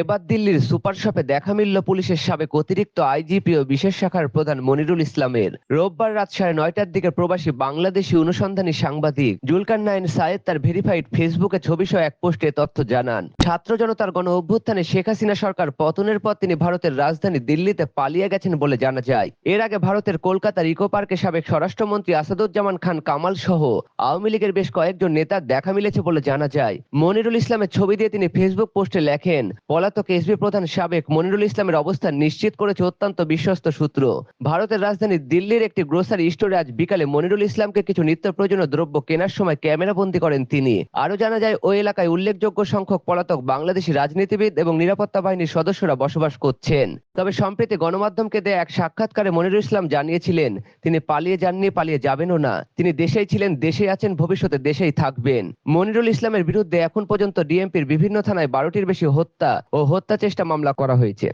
এবার দিল্লির সুপার শপে দেখা মিলল পুলিশের সাবেক অতিরিক্ত আইজিপি ও বিশেষ শাখার প্রধান মনিরুল ইসলামের। রোববার রাত 9:30টার দিকে প্রবাসী বাংলাদেশি অনুসন্ধানী সাংবাদিক জুলকার নাইন সায়েদ তার ভেরিফাইড ফেসবুকে ছবিসহ এক পোস্টে তথ্য জানান। ছাত্র জনতার গণ অভ্যুত্থানে শেখ হাসিনা সরকার পতনের পর তিনি ভারতের রাজধানী দিল্লিতে পালিয়ে গেছেন বলে জানা যায়। এর আগে ভারতের কলকাতার ইকো পার্কে সাবেক স্বরাষ্ট্রমন্ত্রী আসাদুজ্জামান খান কামাল সহ আওয়ামী লীগের বেশ কয়েকজন নেতার দেখা মিলেছে বলে জানা যায়। মনিরুল ইসলামের ছবি দিয়ে তিনি ফেসবুক পোস্টে লেখেন, পলাতক এসবি প্রধান সাবেক মনিরুল ইসলামের অবস্থান নিশ্চিত করেছে অত্যন্ত বিশ্বস্ত সূত্র। ভারতের রাজধানী দিল্লির একটি গ্রোসারি স্টোরে আজ বিকালে মনিরুল ইসলামকে কিছু নিত্য প্রয়োজনীয় দ্রব্য কেনার সময় ক্যামেরাবন্দি করেন তিনি। আরো জানা যায়, ওই এলাকায় উল্লেখযোগ্য সংখ্যক পলাতক বাংলাদেশি রাজনীতিবিদ এবং নিরাপত্তা বাহিনীর সদস্যরা বসবাস করছেন। তবে সম্প্রতি গণমাধ্যমকে দেয়া এক সাক্ষাৎকারে মনিরুল ইসলাম জানিয়েছিলেন, তিনি পালিয়ে যাননি, পালিয়ে যাবেনও না। তিনি দেশেই ছিলেন, দেশেই আছেন, ভবিষ্যতে দেশেই থাকবেন। মনিরুল ইসলামের বিরুদ্ধে এখন পর্যন্ত ডিএমপির বিভিন্ন থানায় 12টির বেশি হত্যা ও হত্যা চেষ্টা মামলা করা হয়েছে।